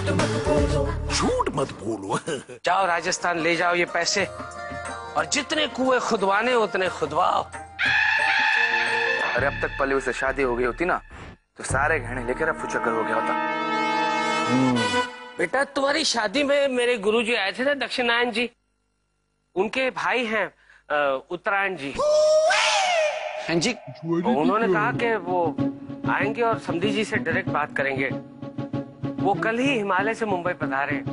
झूठ मत बोलो। जाओ राजस्थान ले जाओ ये पैसे और जितने कुएं खुदवाने उतने खुदवाओ। अरे अब तक पल्लवी से शादी हो गई होती ना तो सारे गहने लेकर अब चक्कर हो गया होता। बेटा तुम्हारी शादी में मेरे गुरुजी आए थे ना दक्षिणायन जी, उनके भाई हैं उत्तरायण जी। हाँ जी। उन्होंने कहा कि वो आएंगे और समधी जी से डायरेक्ट बात करेंगे। वो कल ही हिमालय से मुंबई पधारे।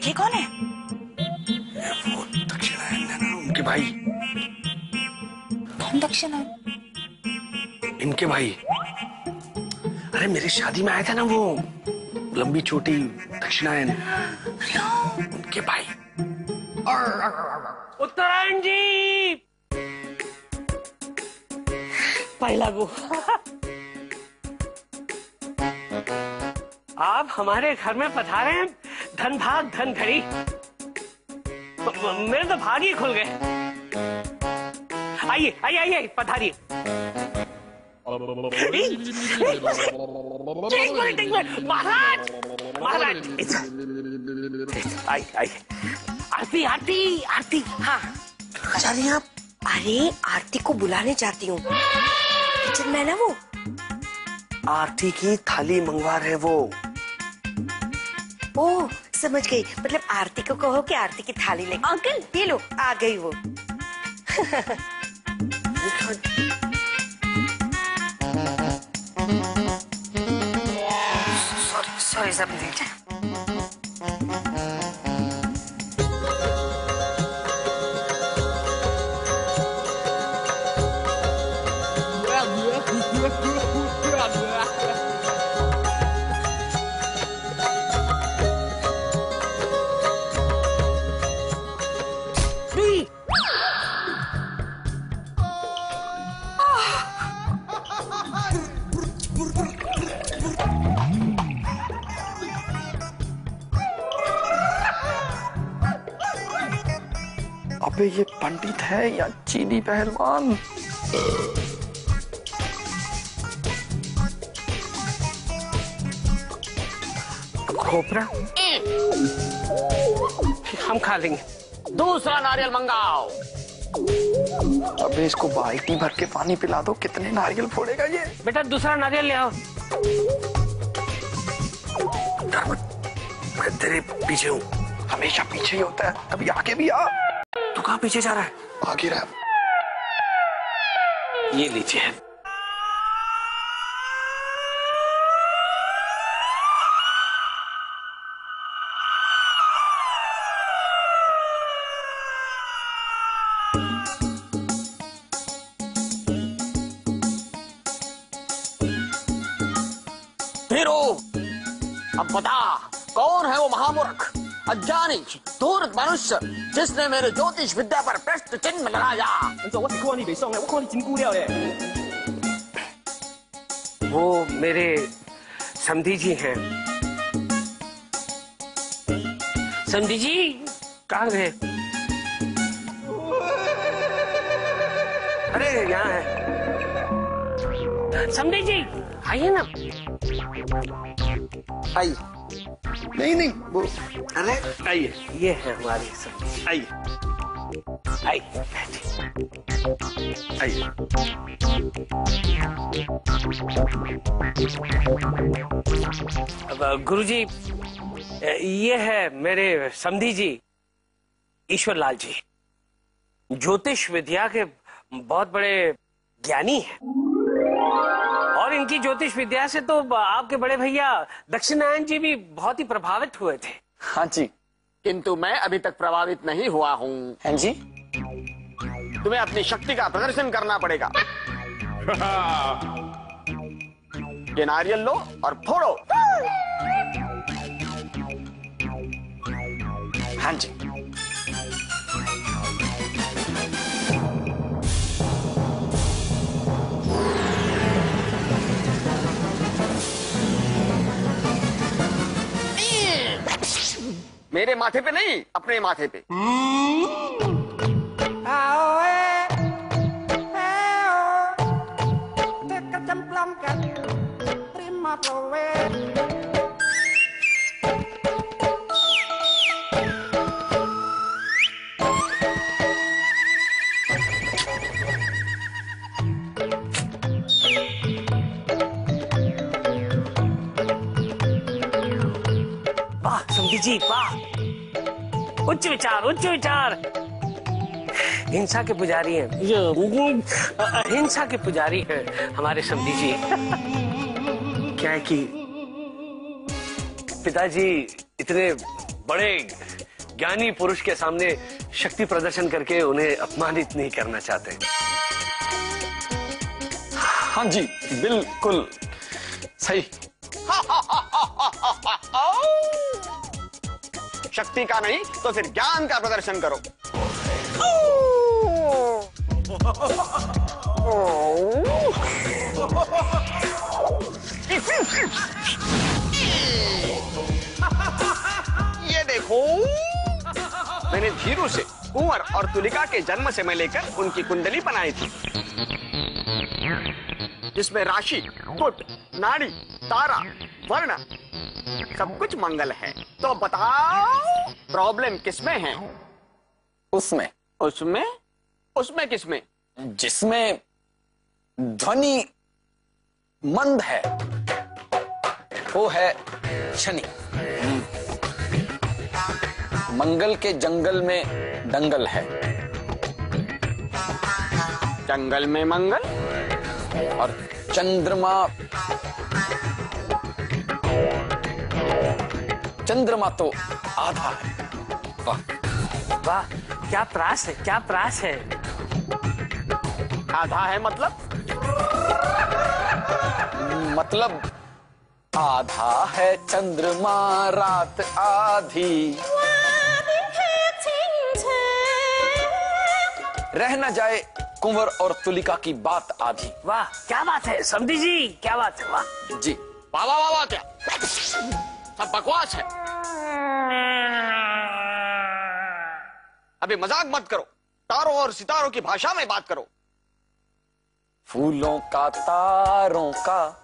ये कौन है? वो दक्षिणायन है ना, उनके भाई। कौन दक्षिणायन? इनके भाई। अरे मेरी शादी में आया था ना वो लंबी छोटी दक्षिणायन, उनके भाई। उत्तरायण जी पहला गो। आप हमारे घर में पधारे हैं, धन भाग धन घड़ी। मेरे तो भाग ही खुल गए। आइए आइए आइए पधारिए। एक मिनट महाराज महाराज आइए आइए। आरती आरती आरती। हाँ जा रही हैं आप? अरे आरती को बुलाने जाती हूँ, किचन में है ना वो। आरती की थाली मंगवा रहे वो। ओह समझ गई, मतलब आरती को कहो कि आरती की थाली ले। अंकल ये लो आ गई वो। सॉरी सब मिनट। अबे ये पंडित है या चीनी पहलवान? खोपरा हम खा लेंगे। दूसरा नारियल मंगाओ। अबे इसको बाल्टी भर के पानी पिला दो, कितने नारियल फोड़ेगा ये? बेटा दूसरा नारियल ले आओ। मैं तेरे पीछे हूँ। हमेशा पीछे ही होता है, कभी आगे भी आ। तू कहाँ पीछे जा रहा है? आगे रह। ये लीजिए। हीरो अब बता कौन है वो महामूर्ख अज्ञानी धूर्त मनुष्य जिसने मेरे ज्योतिष विद्या पर प्रश्न चिन्ह लगाया। वो मेरे समधी जी हैं। समधी जी कहाँ गए? अरे यहाँ है। समधी जी आइए ना। आई नहीं वो। अरे आइए, ये है हमारी समधी। आइए आइए आइए। गुरुजी ये है मेरे समधी जी ईश्वरलाल जी, ज्योतिष विद्या के बहुत बड़े ज्ञानी हैं और इनकी ज्योतिष विद्या से तो आपके बड़े भैया दक्षिणायन जी भी बहुत ही प्रभावित हुए थे। हाँ जी, किंतु मैं अभी तक प्रभावित नहीं हुआ हूँ। हाँ जी। तुम्हें अपनी शक्ति का प्रदर्शन करना पड़ेगा। ये नारियल लो और फोड़ो। हाँ जी। मेरे माथे पे नहीं, अपने माथे पे। वाह समधी जी, वाह, उच्च विचार, उच्च विचार। हिंसा के पुजारी हैं, अहिंसा के पुजारी हैं हमारे समधी जी। क्या है कि पिताजी इतने बड़े ज्ञानी पुरुष के सामने शक्ति प्रदर्शन करके उन्हें अपमानित नहीं करना चाहते। हाँ जी, बिल्कुल सही। शक्ति का नहीं तो फिर ज्ञान का प्रदर्शन करो। ये देखो, मैंने धीरू से कुंवर और तुलिका के जन्म से मैं लेकर उनकी कुंडली बनाई थी, जिसमें राशि, कुट, नाड़ी, तारा, वर्ण सब कुछ मंगल है। तो बताओ प्रॉब्लम किसमें है? उसमें उसमें उसमें किसमें? जिसमें ध्वनि मंद है वो है शनि। मंगल के जंगल में दंगल है। जंगल में मंगल और चंद्रमा तो आधा है। वाह वाह, क्या प्रास है, क्या प्रास है। आधा है मतलब आधा है चंद्रमा, रात आधी, रह न जाए कुंवर और तुलिका की बात आधी। वाह क्या बात है समधी जी, क्या बात है, वाह जी। वाह वाह वाह वाह, क्या सब बकवास है। अभी मजाक मत करो, तारों और सितारों की भाषा में बात करो। फूलों का, तारों का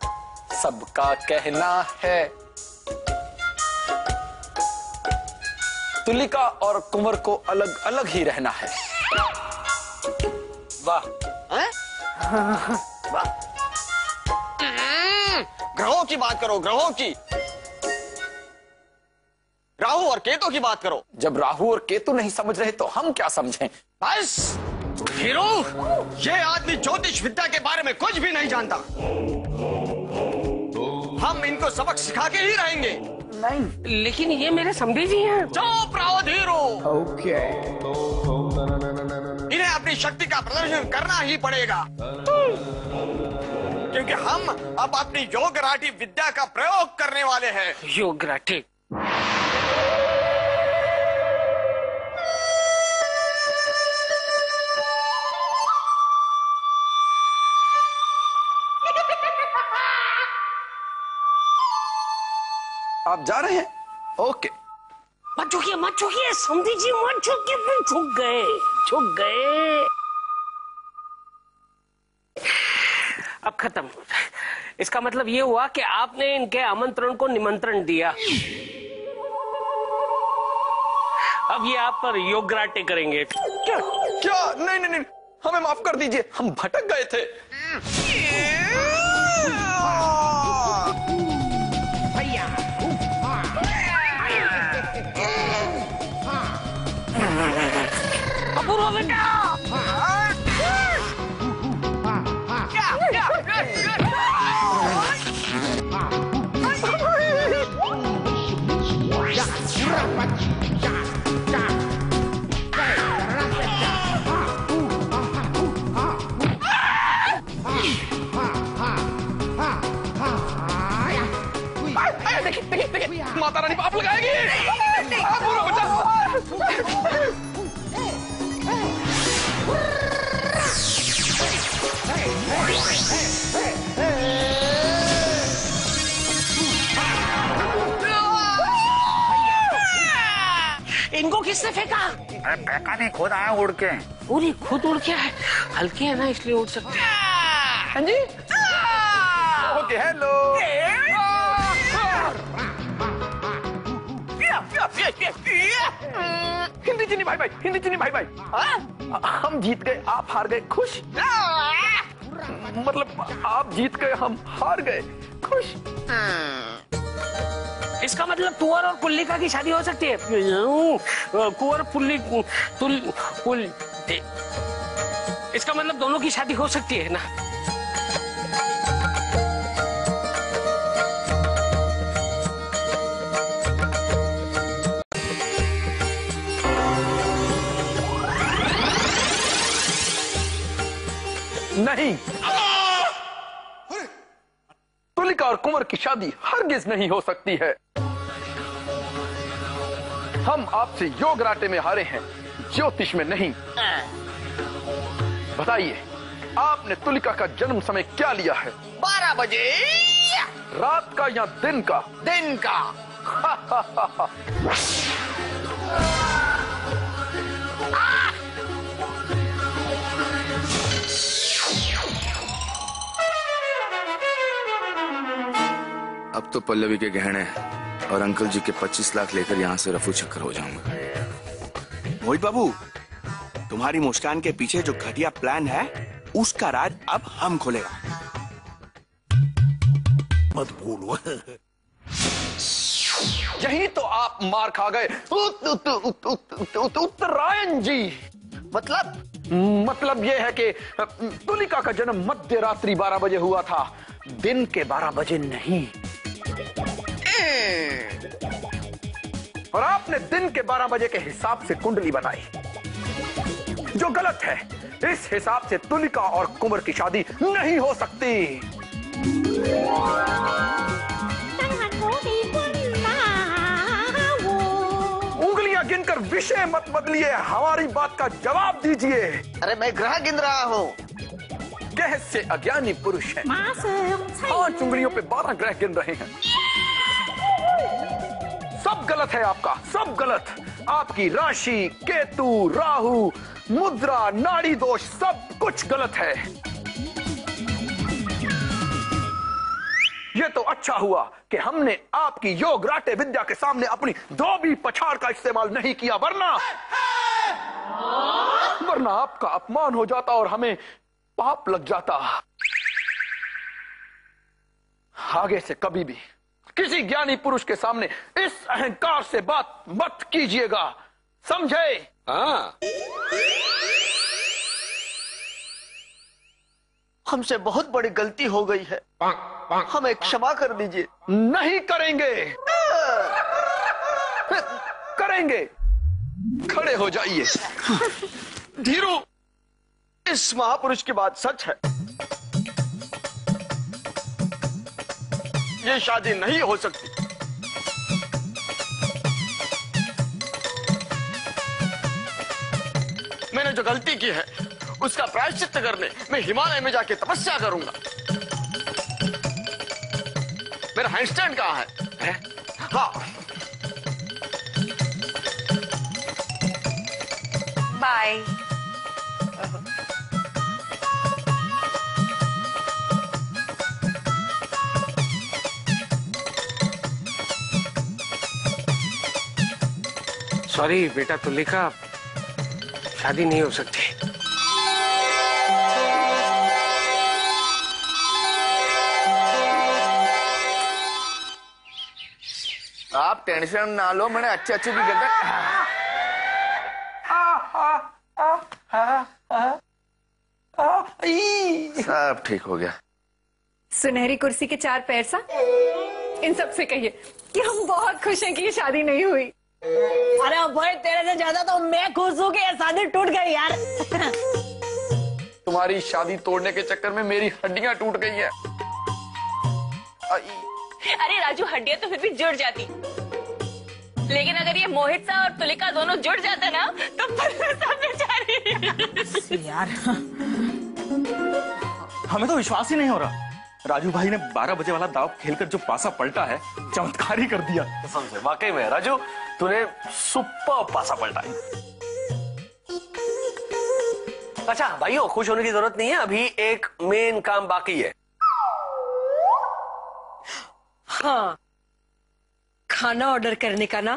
सबका कहना है, तुलिका और कुंवर को अलग अलग ही रहना है। वाह हैं? वाह। ग्रहों की बात करो, ग्रहों की। राहु और केतु की बात करो। जब राहु और केतु नहीं समझ रहे तो हम क्या समझें? बस हीरो, ये आदमी ज्योतिष विद्या के बारे में कुछ भी नहीं जानता। हम इनको सबक सिखा के ही रहेंगे। नहीं, लेकिन ये मेरे समधी जी हैं। चुप रहो धीरू। ओके। इन्हें अपनी शक्ति का प्रदर्शन करना ही पड़ेगा, क्योंकि हम अब अपनी योगराठी विद्या का प्रयोग करने वाले हैं। योगराठी? आप जा रहे हैं? ओके। मत झुकिए समधी जी, मत झुकिए, फिर झुक गए। अब खत्म। इसका मतलब ये हुआ कि आपने इनके आमंत्रण को निमंत्रण दिया। अब ये आप पर योगराटे करेंगे। क्या? नहीं, हमें माफ कर दीजिए, हम भटक गए थे। अपूर्व बेटा, देखिए, माता रानी पाप लगाएगी। अपूर्व बेटा। इनको किसने फेंका? अरे फेंका नहीं, खुद आया उड़ के। पूरी खुद उड़ के आए, हल्के है ना इसलिए उड़ सकते हैं। हाँ जी। Okay hello. हिंदी चीनी भाई भाई, हिंदी चीनी भाई भाई। हम जीत गए, आप हार गए, खुश? मतलब आप जीत गए, हम हार गए, खुश? इसका मतलब कुंवर और पुल्लिका की शादी हो सकती है। कुंवर पुल्ली पुल इसका मतलब दोनों की शादी हो सकती है ना? नहीं, तुलिका और कुंवर की शादी हरगिज नहीं हो सकती है। हम आपसे योग राटे में हारे हैं, ज्योतिष में नहीं। बताइए, आपने तुलिका का जन्म समय क्या लिया है? 12 बजे। रात का या दिन का? दिन का। अब तो पल्लवी के गहने और अंकल जी के 25 लाख लेकर यहाँ से रफू चक्कर हो जाऊंगा। मोहित बाबू, तुम्हारी मुस्कान के पीछे जो घटिया प्लान है उसका राज अब हम खोलेगा। मत भूलो। यही तो आप मार खा गए उत्तरायण जी। मतलब ये है कि तुलिका का जन्म मध्य रात्रि 12 बजे हुआ था, दिन के 12 बजे नहीं। और आपने दिन के 12 बजे के हिसाब से कुंडली बनाई, जो गलत है। इस हिसाब से तुलिका और कुंवर की शादी नहीं हो सकती। उंगलियां गिनकर विषय मत बदलिए, हमारी बात का जवाब दीजिए। अरे मैं ग्रह गिन रहा हूँ। गहस से अज्ञानी पुरुष है, 5 उंगलियों पे 12 ग्रह गिन रहे हैं। सब गलत है आपका, सब गलत। आपकी राशि, केतु, राहु, मुद्रा, नाड़ी दोष, सब कुछ गलत है। ये तो अच्छा हुआ कि हमने आपकी योग राटे विद्या के सामने अपनी धोबी पछाड़ का इस्तेमाल नहीं किया, वरना आपका अपमान हो जाता और हमें पाप लग जाता। आगे से कभी भी किसी ज्ञानी पुरुष के सामने इस अहंकार से बात मत कीजिएगा, समझे? हाँ। हमसे बहुत बड़ी गलती हो गई है, हमें क्षमा कर दीजिए। नहीं करेंगे। करेंगे। खड़े हो जाइए। धीरू, इस महापुरुष की बात सच है। ये शादी नहीं हो सकती। मैंने जो गलती की है उसका प्रायश्चित करने मैं हिमालय में जाके तपस्या करूंगा। मेरा हैंडस्टैंड कहाँ है? हाँ। बाय। सॉरी बेटा तुलिका, शादी नहीं हो सकती। आप टेंशन ना लो, मैंने अच्छे अच्छे भी करते। सब ठीक हो गया। सुनहरी कुर्सी के 4 पैर सा, इन सब से कहिए कि हम बहुत खुश हैं कि ये शादी नहीं हुई। अरे भाई, तेरे से ज्यादा तो मैं खुश हूँ कि ये शादी टूट गई यार। तुम्हारी शादी तोड़ने के चक्कर में मेरी हड्डियां टूट गई है। अरे राजू, हड्डियां तो फिर भी जुड़ जाती, लेकिन अगर ये मोहित सा और तुलिका दोनों जुड़ जाते ना तो बेचारी। यार, हमें तो विश्वास ही नहीं हो रहा। राजू भाई ने 12 बजे वाला दाव खेलकर जो पासा पलटा है, चमत्कार ही कर दिया। कसम से, वाकई में राजू तूने सुपर पासा पलटा है। अच्छा भाइयों, खुश होने की जरूरत नहीं है, अभी एक मेन काम बाकी है। हाँ, खाना ऑर्डर करने का ना।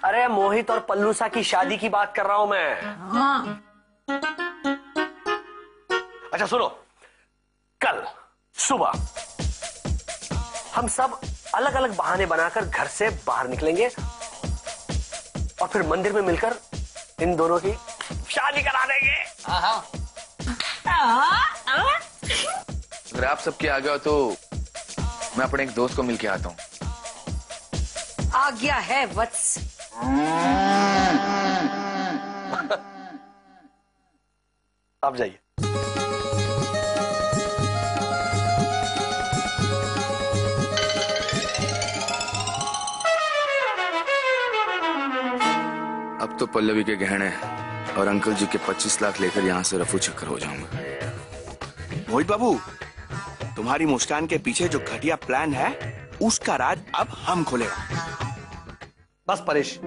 अरे मोहित और पल्लूसा की शादी की बात कर रहा हूं मैं। हाँ। अच्छा सुनो, कल सुबह हम सब अलग अलग बहाने बनाकर घर से बाहर निकलेंगे और फिर मंदिर में मिलकर इन दोनों की शादी करा देंगे। अगर आप सबके आ गए हो तो मैं अपने एक दोस्त को मिल के आता हूँ। आ गया है वत्स। आप जाइए। अब तो पल्लवी के गहने और अंकल जी के 25 लाख लेकर यहाँ से रफू चक्कर हो जाऊंगा। मोहित बाबू, तुम्हारी मुस्कान के पीछे जो घटिया प्लान है उसका राज अब हम खोलेगा। बस परेश,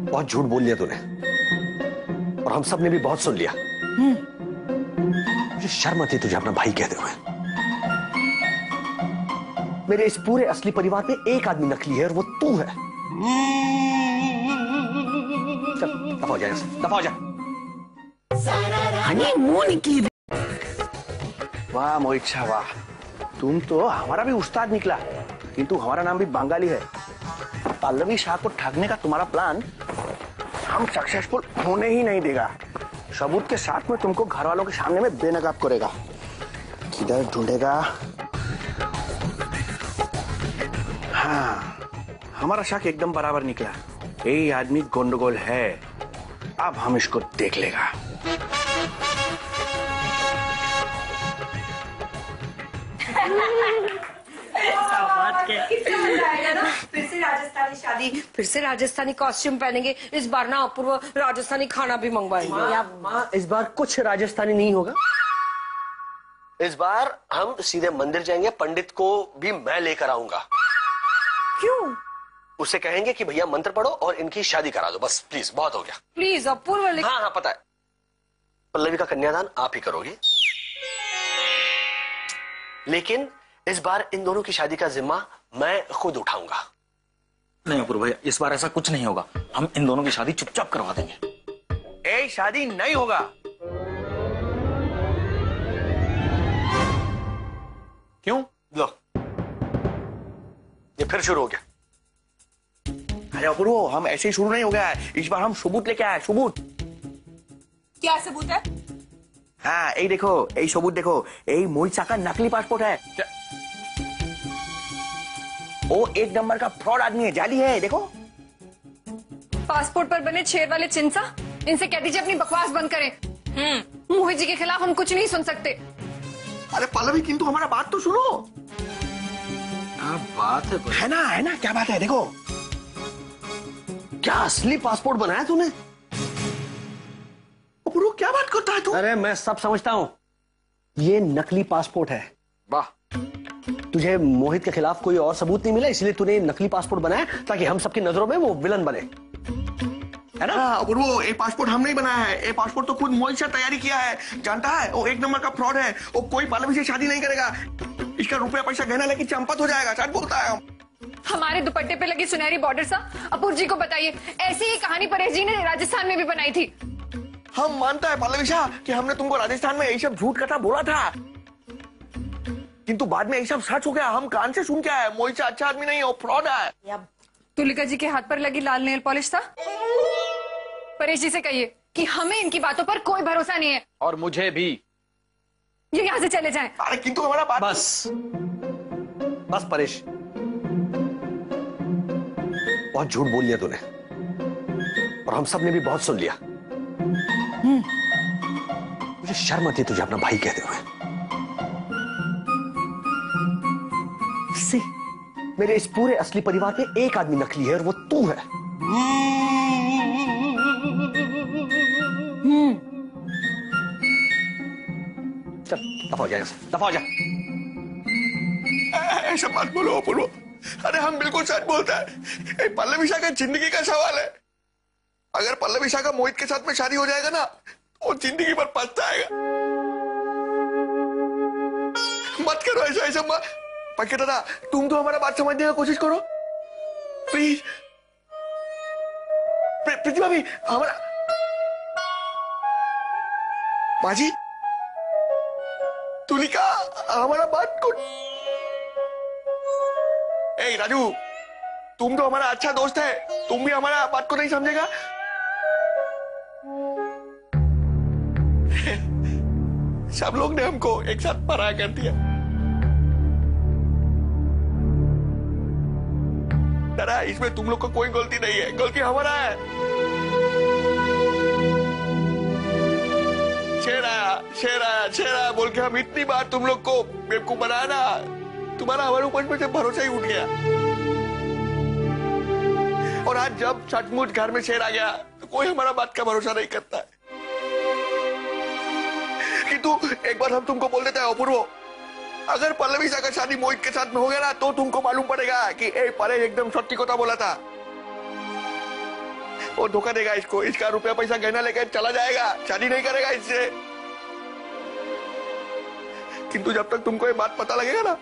बहुत झूठ बोल लिया तूने और हम सब ने भी बहुत सुन लिया। मुझे शर्म आती तुझे अपना भाई कहते हुए। मेरे इस पूरे असली परिवार में एक आदमी नकली है और वो तू है। चल दफा हो जाए, दफा हो जा। हनीमून की। वाह मोहित शाह वाह, तुम तो हमारा भी उस्ताद निकला, किंतु हमारा नाम भी बंगाली है। पल्लवी शाह को ठगने का तुम्हारा प्लान हम सक्सेसफुल होने ही नहीं देगा। सबूत के साथ में तुमको घर वालों के सामने में बेनकाब करेगा। किधर ढूंढेगा? हाँ, हमारा शक एकदम बराबर निकला। यही आदमी गोंडगोल है। अब हम इसको देख लेगा। फिर से राजस्थानी शादी, फिर से राजस्थानी कॉस्ट्यूम पहनेंगे। इस बार ना अपूर्व राजस्थानी खाना भी मंगवाएंगे। माँ, इस बार कुछ राजस्थानी नहीं होगा। इस बार हम सीधे मंदिर जाएंगे, पंडित को भी मैं लेकर आऊंगा। क्यों? उससे कहेंगे कि भैया मंत्र पढ़ो और इनकी शादी करा दो, बस प्लीज, बहुत हो गया। प्लीज अपूर्व। हाँ हाँ पता है, पल्लवी का कन्यादान आप ही करोगे, लेकिन इस बार इन दोनों की शादी का जिम्मा मैं खुद उठाऊंगा। नहीं अपूर्व भैया, इस बार ऐसा कुछ नहीं होगा। हम इन दोनों की शादी चुपचाप करवा देंगे। ए, शादी नहीं होगा। क्यों? लो, ये फिर शुरू हो गया। अरे अपूर्व, हम ऐसे ही शुरू नहीं हो गया है। इस बार हम सबूत लेके आए, सबूत। क्या सबूत है? हाँ, यही देखो, यही सबूत देखो। यही मोहित शाह का नकली पासपोर्ट है। वो एक नंबर का फ्रॉड आदमी है, जाली है, देखो। पासपोर्ट पर बने छेद वाले चिंसा, इनसे कह दीजिए अपनी बकवास बंद करें। मोहित जी के खिलाफ हम कुछ नहीं सुन सकते। अरे पल्लवी, किंतु हमारा बात तो सुनो। बात है ना, क्या बात है? देखो, क्या असली पासपोर्ट बनाया तूने? अपूर्व, क्या बात करता है तू? अरे मैं सब समझता हूं, ये नकली पासपोर्ट है। वाह, तुझे मोहित के खिलाफ कोई और सबूत नहीं मिला, इसलिए तूने नकली पासपोर्ट बनाया ताकि हम सबकी नजरों में वो विलन बने, है ना? हाँ अपूर्व, ये पासपोर्ट हम नहीं बनाया है। ये पासपोर्ट तो खुद मोहित शाह तैयारी किया है। जानता है, वो एक नंबर का फ्रॉड है। वो कोई पल्लवी से शादी नहीं करेगा। इसका रुपया पैसा गहना लेके चंपत हो जाएगा। सच बोलता है। हमारे दुपट्टे पे लगी सुनहरी बॉर्डर सा अपूर्व जी को बताइए। ऐसी ही कहानी परेश जी ने राजस्थान में भी बनाई थी। हम मानता है पल्लवी शाह कि हमने तुमको राजस्थान में यही सब झूठ कथा बोला था, किंतु बाद में यही सब सच हो गया। हम कान से सुन के आए, मोहित शाह अच्छा आदमी नहीं है, वो फ्रॉड है। तुलिका जी के हाथ पर लगी लाल नेल पॉलिश था। परेश जी से कहिए कि हमें इनकी बातों पर कोई भरोसा नहीं है। और मुझे भी। ये यहाँ से चले जाएं। अरे किंतु हमारा बात। बस परेश, बहुत झूठ बोल लिया तूने और हम सब ने भी बहुत सुन लिया। मुझे शर्म आती तुझे अपना भाई कहते हुए। मेरे इस पूरे असली परिवार में एक आदमी नकली है और वो तू है। चल दफा हो जाए, दफा हो जा। ऐसा मत बोलो अपूर्व, अरे हम बिल्कुल सच बोलते हैं। पल्लवी शाह का जिंदगी का सवाल है। अगर पल्लवी शाह का मोहित के साथ में शादी हो जाएगा ना, वो जिंदगी भर पछताएगा। मत करो ऐसा, ऐसा मत। पंकज दादा, तुम तो हमारा बात समझने की कोशिश करो प्लीज। प्रीति भाभी, हमारा बाजी, तुलिका, हमारा बात को। ए राजू, तुम तो हमारा अच्छा दोस्त है, तुम भी हमारा बात को नहीं समझेगा? सब लोग ने हमको एक साथ पराया कर दिया। दादा, इसमें तुम लोग को कोई गलती नहीं है, गलती हमारा है। शेरा बोल के हम इतनी बार तुम लोग को बेवकूफ बनाया ना, तुम्हारा हमारे ऊपर में से भरोसा ही उठ गया। और आज जब सचमुच घर में शेर आ गया तो कोई हमारा बात का भरोसा नहीं करता है। कि तू एक बार हम तुमको बोल देता है अपूर्व, अगर पल्लवी शाह का शादी मोहित के साथ में हो गया ना, तो तुमको मालूम पड़ेगा कि परे एकदम सच्ची कोता बोला था। वो धोखा देगा इसको, इसका रुपया पैसा गहना लेकर चला जाएगा, शादी नहीं करेगा इससे। किंतु जब तक तुमको ये बात पता लगेगा ना,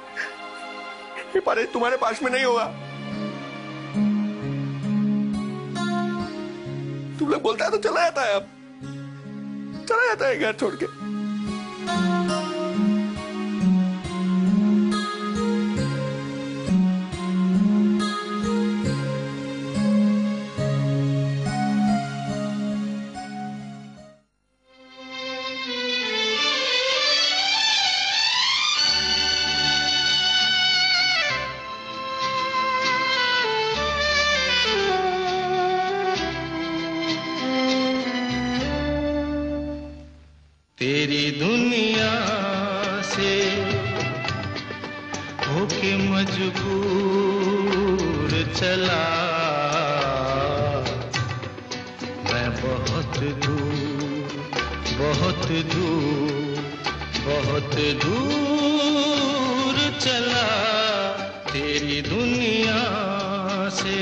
ये परे तुम्हारे पास में नहीं होगा। तुम लोग बोलता है तो चला जाता है, अब चला जाता है घर छोड़ के। तेरी दुनिया से होके मजबूर चला मैं बहुत दूर चला तेरी दुनिया से।